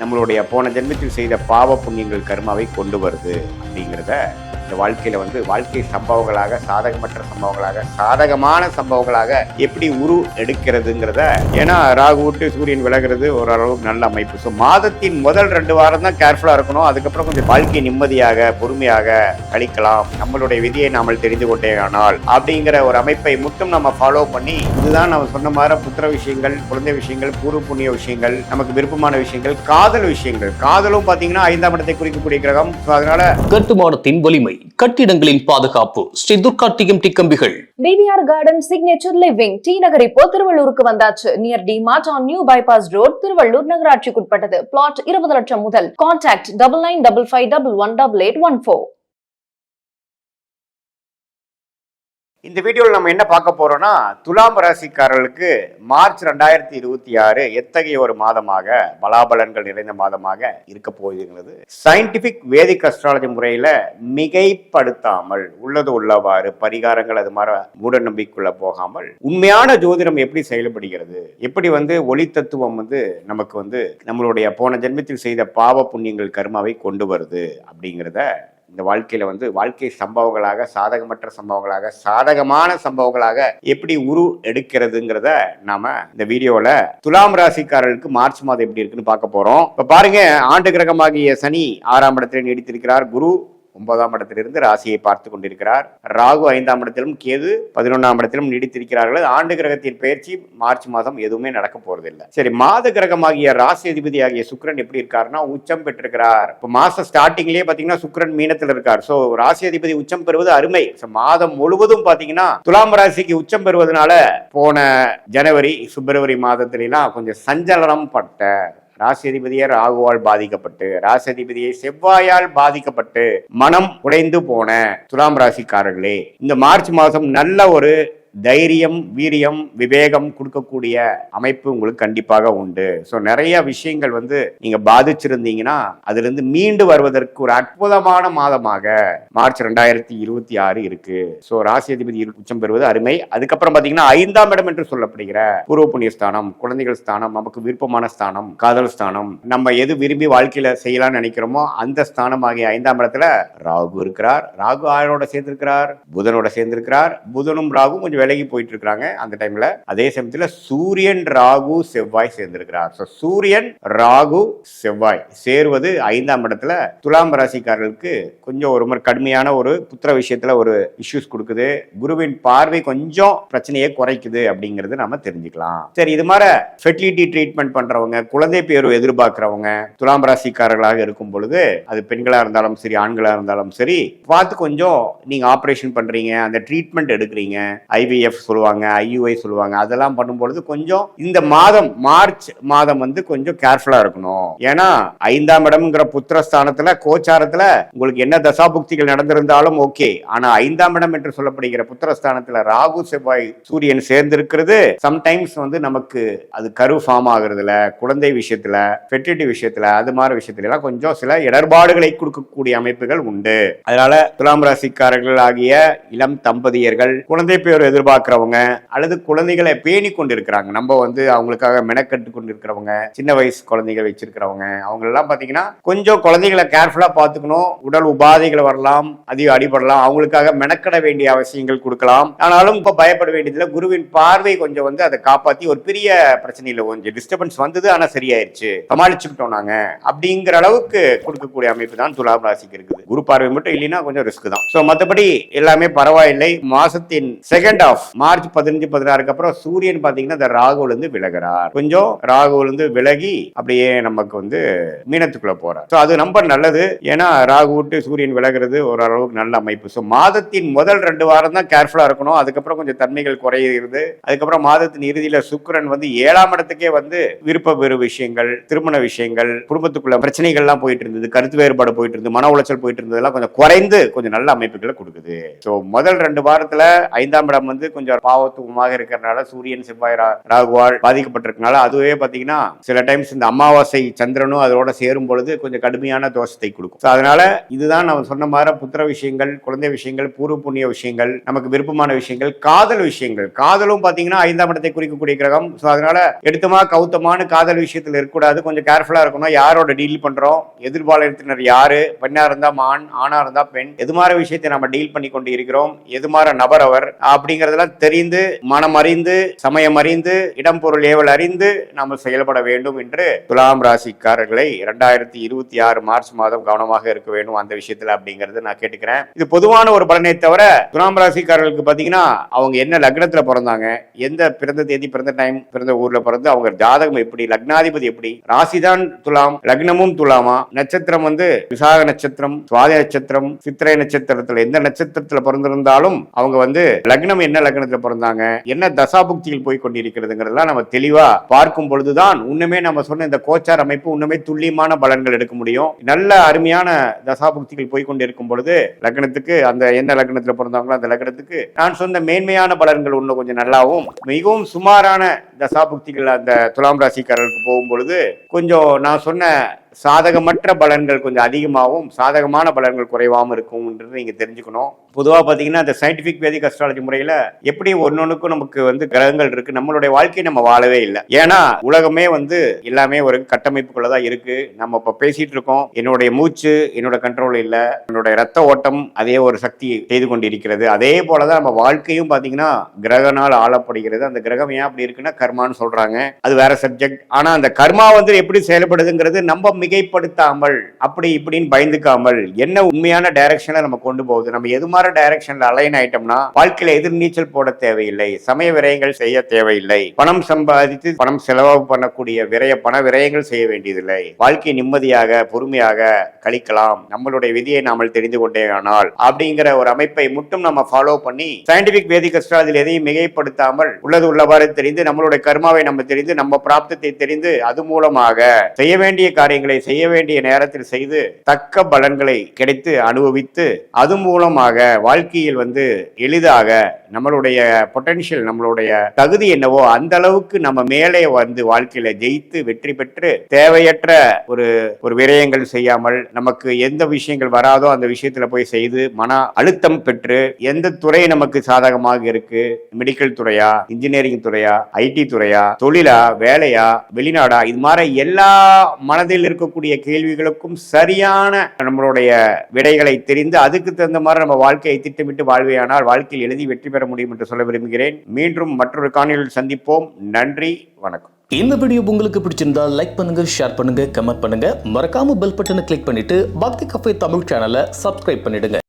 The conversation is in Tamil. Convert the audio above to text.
நம்மளுடைய போன ஜென்மத்தில் செய்த பாவ புண்ணியங்கள் கர்மாவை கொண்டு வருது அப்படிங்கிறத இந்த வாழ்க்கையில வாழ்க்கை சம்பவங்களாக, சாதகமற்ற சம்பவங்களாக, சாதகமான சம்பவங்களாக எப்படி எடுக்கிறதுங்கிறத, ஏன்னா ராகு விட்டு சூரியன் விலகிறது ஓரளவுக்கு நல்ல அமைப்பு. ஸோ மாதத்தின் முதல் 2 வாரம் தான் கேர்ஃபுல்லா இருக்கணும். அதுக்கப்புறம் கொஞ்சம் வாழ்க்கை நிம்மதியாக பொறுமையாக கழிக்கலாம். நம்மளுடைய விதியை நாமல் தெரிந்து கொண்டே ஆனால் அப்படிங்கிற ஒரு அமைப்பை மட்டும் நம்ம ஃபாலோ பண்ணி, இதுதான் நம்ம சொன்ன மாதிரி புத்திர விஷயங்கள், குழந்தை விஷயங்கள், பூர்வ புண்ணிய விஷயங்கள், நமக்கு விருப்பமான விஷயங்கள், காதல் விஷயங்கள். காதலும் பாத்தீங்கன்னா 5ஆம் இடத்தை குறிக்கக்கூடிய கிரகம். அதனால கட்டுமானத்தின் வலிமை, கட்டிடங்களின் பாதுகாப்பு, ஸ்ரீ துர்கா டிஎம்டி கம்பிகள். PVR garden signature living T Nagar இப்போ திருவள்ளூருக்கு வந்தாச்சு. Near DMart on new bypass road, Tiruvallur நகராட்சிக்குட்பட்டது. பிளாட் 20 லட்சம் முதல். கான்டாக்ட் 9955511814. இந்த வீடியோவில் நம்ம என்ன பார்க்க போறோம்னா, துலாம் ராசிக்காரர்களுக்கு மார்ச் 2026 எத்தகைய ஒரு மாதமாக, பலாபலன்கள் நிறைந்த மாதமாக இருக்க போகுதுங்கிறது சயின்டிபிக் வேதிக் அஸ்ட்ராலஜி முறையில மிகைப்படுத்தாமல், உள்ளது உள்ளவாறு பரிகாரங்கள் அது மாதிரி மூட நம்பிக்கைக்குள்ள போகாமல், உண்மையான ஜோதிடம் எப்படி செயல்படுகிறது, எப்படி ஒளி தத்துவம் நமக்கு நம்மளுடைய போன ஜென்மத்தில் செய்த பாவ புண்ணியங்கள் கர்மாவை கொண்டு வருது அப்படிங்கிறத இந்த வாழ்க்கையில வாழ்க்கை சம்பவங்களாக, சாதகமற்ற சம்பவங்களாக, சாதகமான சம்பவங்களாக எப்படி எடுக்கிறதுங்கிறத நாம இந்த வீடியோல துலாம் ராசிக்காரர்களுக்கு மார்ச் மாதம் எப்படி இருக்குன்னு பார்க்க போறோம். இப்ப பாருங்க, ஆண்டு கிரகமாகிய சனி 6ஆம் இடத்தில் நீடித்திருக்கிறார். குரு 9ஆம் இடத்திலிருந்து ராசியை பார்த்து கொண்டிருக்கிறார். ராகு 5ஆம் இடத்திலும், கேது 11ஆம் இடத்திலும் நீடித்திருக்கிறார்கள். ஆண்டு கிரகத்தின் பயிற்சி மார்ச் மாதம் எதுவுமே நடக்க போறதில்லை. சரி, மாத கிரகமாகிய ராசி அதிபதி ஆகிய சுக்கிரன் எப்படி இருக்காருன்னா உச்சம் பெற்றிருக்கிறார். இப்ப மாச ஸ்டார்டிங்லயே பாத்தீங்கன்னா சுக்கிரன் மீனத்தில் இருக்கார். சோ ராசி அதிபதி உச்சம் பெறுவது அருமை. மாதம் முழுவதும் பாத்தீங்கன்னா துலாம் ராசிக்கு உச்சம் பெறுவதனால போன ஜனவரி, பிப்ரவரி மாதத்திலாம் கொஞ்சம் சஞ்சலனம் பட்ட, ராசி அதிபதியை ராகுவால் பாதிக்கப்பட்டு, ராசி அதிபதியை செவ்வாயால் பாதிக்கப்பட்டு மனம் உடைந்து போன துலாம் ராசிக்காரர்களே, இந்த மார்ச் மாதம் நல்ல ஒரு தைரியம், வீரியம், விவேகம் கொடுக்கக்கூடிய அமைப்பு உங்களுக்கு கண்டிப்பாக உண்டு. ஸோ நிறைய விஷயங்கள் நீங்க பாதிச்சிருந்தீங்கன்னா அதுல இருந்து மீண்டு வருவதற்கு ஒரு அற்புதமான மாதமாக மார்ச் 2026 இருக்கு. ஸோ ராசி அதிபதி உச்சம் பெறுவது அருமை. அதுக்கப்புறம் பாத்தீங்கன்னா 5ஆம் இடம் என்று சொல்லப்படுகிற பூர்வ புண்ணிய ஸ்தானம், குழந்தைகள் ஸ்தானம், நமக்கு விருப்பமான ஸ்தானம், காதல் ஸ்தானம், நம்ம எது விரும்பி வாழ்க்கையில செய்யலாம்னு நினைக்கிறோமோ அந்த ஸ்தானம் ஆகிய 5ஆம் இடத்துல ராகு இருக்கிறார். ராகு ஆரோட சேர்ந்திருக்கிறார், புதனோட சேர்ந்திருக்கிறார். புதனும் ராகு கொஞ்சம் விலகி போயிட்டு இருக்காங்க அந்த டைம்ல. அதே சமயத்துல சூரியன், ராகு, செவ்வாய் சேர்ந்திருக்கிறார். சூரியன், ராகு, செவ்வாய் சேர்வது 5ஆம் இடத்துல துலாம் ராசிக்காரர்களுக்கு கொஞ்சம் ஒரு மாதிரி கடுமையான ஒரு புத்திர விஷயத்துல ஒரு இஷ்யூஸ் கொடுக்குது. குருவின் பார்வை கொஞ்சம் பிரச்சனையை குறைக்குது அப்படிங்கிறது நம்ம தெரிஞ்சுக்கலாம். சரி, இது மாதிரி ஃபெர்டிலிட்டி ட்ரீட்மெண்ட் பண்றவங்க, குழந்தை பேரு எதிர்பார்க்கிறவங்க துலாம் ராசிக்காரர்களாக இருக்கும் பொழுது, அது பெண்களா இருந்தாலும் சரி, ஆண்களா இருந்தாலும் சரி, பார்த்து கொஞ்சம் நீங்க ஆபரேஷன் பண்றீங்க, அந்த ட்ரீட்மெண்ட் எடுக்கிறீங்க, IVF சொல்லுவாங்க, IUI சொல்லுவாங்க, அதெல்லாம் பண்ணும்பொழுது கொஞ்சம் இந்த மாதம் மார்ச் மாதம் கொஞ்சம் கேர்ஃபுல்லா இருக்கணும். ஏன்னா 5ஆம் இடம்ங்கிற புத்திரஸ்தானத்துல, கோச்சாரத்துல உங்களுக்கு என்ன தசாபுக்திகள் நடந்திருந்தாலும் ஓகே, ஆனா 5ஆம் இடம் என்று சொல்லப்படுகிற புத்திரஸ்தானத்துல ராகு, செவ்வாய், சூரியன் சேர்ந்திருக்கிறது சம்டைம்ஸ் நமக்கு அது கரு ஃபார்ம் ஆகுறதுல, குழந்தை விஷயத்துல, ஃபெர்டிலிட்டி விஷயத்துல, அது மாதிரி விஷயத்துல எல்லாம் கொஞ்சம் சில இடர்பாடுகளை கொடுக்கக்கூடிய அமைப்புகள் உண்டு. அதனால துலாம் ராசிக்காரர்கள் ஆகிய இளம் தம்பதியர்கள், குழந்தை பேர் எதிர்பார்க்கிறவங்க அல்லது குழந்தைகளை பேணி கொண்டிருக்கிறாங்க, நம்ம அவங்களுக்காக மெனக்கட்டு கொண்டிருக்கிறவங்க, சின்ன வயசு குழந்தைகள் வச்சிருக்கிறவங்க, அவங்க எல்லாம் பாத்தீங்கன்னா கொஞ்சம் குழந்தைகளை கேர்ஃபுல்லா பாத்துக்கணும். உடல் உபாதைகள் வரலாம், அதிக அடிபடலாம், அவங்களுக்காக மெனக்கட வேண்டிய அவசியங்கள் கொடுக்கலாம். ஆனாலும் இப்ப பயப்பட வேண்டியதுல குருவின் பார்வை கொஞ்சம் அதை காப்பாத்தி ஒரு பெரிய பிரச்சனையில கொஞ்சம் டிஸ்டர்பன்ஸ் வந்தது, ஆனா சரியாயிருச்சு, சமாளிச்சுக்கிட்டோம் நாங்க அப்படிங்கிற அளவுக்கு கொடுக்கக்கூடிய அமைப்பு தான் துலாம் ராசிக்கு இருக்குது. குரு பார்வை மட்டும் இல்லைன்னா கொஞ்சம் ரிஸ்க் தான். சோ மத்தபடி எல்லாமே பரவாயில்லை. மாசத்தின் செகண்ட் ஆஃப் மார்ச் 15-16 அப்புறம் சூரியன் பாத்தீங்கன்னா இந்த ராகுல இருந்து விலகிறார். கொஞ்சம் ராகுல இருந்து விலகி அப்படியே நமக்கு மீனத்துக்குள்ள போறார். அது ரொம்ப நல்லது. ஏன்னா ராகு விட்டு சூரியன் விலகிறது ஓரளவுக்கு நல்ல அமைப்பு. ஸோ மாதத்தின் முதல் 2 வாரம் தான் கேர்ஃபுல்லா இருக்கணும். அதுக்கப்புறம் கொஞ்சம் தன்மைகள் குறையுது. அதுக்கப்புறம் மாதத்தின் இறுதியில சுக்கிரன் 7ஆம் இடத்துக்கே விருப்ப பெறு விஷயங்கள், திருமண விஷயங்கள், குடும்பத்துக்குள்ள பிரச்சனைகள்லாம் போயிட்டு இருந்தது, கருத்து வேறுபாடு போயிட்டு இருந்தது, மன உளைச்சல் போயிட்டு இருந்ததெல்லாம் கொஞ்சம் குறைந்து கொஞ்சம் நல்ல அமைப்புகளை கொடுக்குது. ஸோ முதல் 2 வாரத்துல 5ஆம் இடம் வந்து கொஞ்சம் பாவத்துவமாக இருக்கிறதுனால சூரியன் செவ்வாய் ராகுவால் பாதிக்கப்பட்டிருக்கனால அதுவே பாத்தீங்கன்னா சில டைம்ஸ் இந்த அமாவாசை சந்திரனும் அதோட சேரும் பொழுது கொஞ்சம் கடுமையான தோஷத்தை கொடுக்கும். அதனால இதுதான் நம்ம சொன்ன மாதிரி புத்திர விஷயங்கள், குழந்தை விஷயங்கள், பூர்வ புண்ணிய விஷயங்கள், நமக்கு விருப்பமான விஷயங்கள், காதல் விஷயங்கள். காதலும் பாத்தீங்கன்னா 5ஆம் இடத்தை குறிக்கக்கூடிய கிரகம். அதனால எடுத்தமா கௌத்தமான காதல் விஷயத்தில் இருக்கக்கூடாது, கொஞ்சம் கேர்ஃபுல்லா இருக்கணும். யாரோட டீல் பண்றோம், எதிர்பாலினத்தினர் யாரு, பெண்ணா இருந்தா ஆண், ஆணா இருந்தா பெண், எது மாதிரி விஷயத்தை நம்ம டீல் பண்ணி கொண்டு இருக்கிறோம், எது மாதிரி நபர் அவர் அப்படிங்கறதெல்லாம் தெரிந்து, மனம் அறிந்து, சமயம் அறிந்து, இடம் பொருள் ஏவல் அறிந்து நாம் செயல்பட வேண்டும் என்று துலாம் ராசிக்காரர்களை 2026 மார்ச் மாதம் கவனமாக இருக்க வேண்டும் அந்த விஷயத்துல அப்படிங்கறது நான் கேட்டுக்கிறேன். இது பொதுவான ஒரு பலனை தவிர துலாம் ராசிக்காரர்களுக்கு பாத்தீங்கன்னா அவங்க என்ன லக்னத்துல பிறந்தாங்க, எந்த பிறந்த தேதி, பிறந்த டைம், பிறந்த ஊர்ல பிறந்து அவங்க ஜாதகம் எப்படி, லக்னாதிபதி எப்படி, ராசிதான் துலாம், லக்னமும் துலாமா, நட்சத்திரம் வந்து விசாக நட்சத்திரம், சுவாதி நட்சத்திரம், சித்திரை நட்சத்திரத்துல எந்த நட்சத்திரத்துல பிறந்திருந்தாலும் அவங்க வந்து லக்னம் என்ன லக்னத்துல பிறந்தாங்க, என்ன தசாபுக்தியில் போய் கொண்டிருக்கிறதுங்கிறதெல்லாம் நம்ம தெளிவா பார்க்கும் பொழுதுதான் உண்மையே நம்ம சொன்ன இந்த கோச்சார் அமைப்பு உண்மையே துல்லியமான பலன்கள் எடுக்க முடியும். நல்ல அருமையான தசாபுக்திகள் போய் கொண்டிருக்கும் பொழுது லக்னத்துக்கு அந்த என்ன லக்னத்துல பிறந்தாங்களோ அந்த லக்னத்துக்கு நான் சொன்ன மேன்மையான பலன்கள் இன்னும் கொஞ்சம் நல்லாவும், மிகவும் சுமாரான தசாபுக்திகள் அந்த துலாம் ராசிக்காரர்களுக்கு போகும் பொழுது கொஞ்சம் நான் சொன்ன சாதகமற்ற பலன்கள் கொஞ்சம் அதிகமாகவும் சாதகமான பலன்கள் குறைவாகவும் இருக்கும் நீங்க தெரிஞ்சுக்கணும். பொதுவாக பார்த்தீங்கன்னா இந்த சயின்டிபிக் வேதிக் அஸ்ட்ராலஜி முறையில் எப்படி ஒன்னொன்னுக்கும் நமக்கு வந்து கிரகங்கள் இருக்கு, நம்மளுடைய வாழ்க்கையை நம்ம வாழவே இல்லை. ஏன்னா உலகமே வந்து எல்லாமே ஒரு கட்டமைப்புக்குள்ள தான் இருக்கு. நம்ம இப்ப பேசிட்டு இருக்கோம், என்னுடைய மூச்சு என்னோட கண்ட்ரோல் இல்லை, என்னுடைய ரத்த ஓட்டம் அதே ஒரு சக்தி செய்து கொண்டிருக்கிறது. அதே போலதான் நம்ம வாழ்க்கையும் பார்த்தீங்கன்னா கிரகனால் ஆளப்படுகிறது. அந்த கிரகம் ஏன் அப்படி இருக்குன்னா கர்மான்னு சொல்றாங்க, அது வேற சப்ஜெக்ட். ஆனா அந்த கர்மா வந்து எப்படி செயல்படுதுங்கிறது நம்ம மிகைப்படுத்தாமல் அப்படி இப்படின்னு பயந்துக்காமல் என்ன உண்மையான டைரக்ஷன்ல நம்ம கொண்டு போகுது, நம்ம எது மாதிரி டைரக்ஷன்ல அலைன் ஆயிட்டோம்னா வாழ்க்கையில எதிர்நீச்சல் போட தேவையில்லை, சமய விரயங்கள் செய்ய தேவையில்லை, பணம் சம்பாதித்து பணம் செலவு பண்ணக்கூடிய பண விரயங்கள் செய்ய வேண்டியதில்லை, வாழ்க்கை நிம்மதியாக பொறுமையாக கழிக்கலாம், நம்மளுடைய விதியை நாமல் தெரிந்து கொண்டே ஆனால் அப்படிங்கிற ஒரு அமைப்பை மட்டும் நம்ம ஃபாலோ பண்ணி சயின்டிபிக் வேதிக் அஸ்ட்ராலஜியில் எதையும் மிகைப்படுத்தாமல் உள்ளது உள்ளவாறு தெரிந்து நம்மளுடைய கர்மாவை நம்ம தெரிந்து நம்ம பிராப்தத்தை தெரிந்து அது மூலமாக செய்ய வேண்டிய காரியங்களை செய்ய வேண்டிய நேரத்தில் செய்து தக்க பலன்களை கிடைத்து அனுபவித்து அது மூலமாக வாழ்க்கையில் வந்து எளிதாக நம்மளுடைய பொட்டன்ஷியல், நம்மளுடைய தகுதி என்னவோ அந்த அளவுக்கு நம்ம மேலே வந்து வாழ்க்கையில ஜெயித்து வெற்றி பெற்று தேவையற்ற ஒரு விரயங்கள் செய்யாமல் நமக்கு எந்த விஷயங்கள் வராதோ அந்த விஷயத்துல போய் செய்து மன அழுத்தம் பெற்று எந்த துறை நமக்கு சாதகமாக இருக்கு, மெடிக்கல் துறையா, இன்ஜினியரிங் துறையா, ஐடி துறையா, தொழிலா, வேலையா, வெளிநாடா, இது மாதிரி எல்லா மனதில் இருக்கக்கூடிய கேள்விகளுக்கும் சரியான நம்மளுடைய விடைகளை தெரிந்து அதுக்கு தகுந்த மாதிரி நம்ம வாழ்க்கையை திட்டமிட்டு வாழ்வையானால் வாழ்க்கையில் எழுதி வெற்றி பெற முடியும் என்று சொல்ல விரும்புகிறேன். மீண்டும் மற்றொரு காணொளியில் சந்திப்போம். நன்றி, வணக்கம். இந்த வீடியோ உங்களுக்கு பிடிச்சிருந்தா லைக் பண்ணுங்க, ஷேர் பண்ணுங்க, கமெண்ட் பண்ணுங்க. மறக்காம பெல் பட்டனை கிளிக் பண்ணிட்டு பக்தி கஃபே தமிழ் சேனலை சப்ஸ்கிரைப் பண்ணிடுங்க.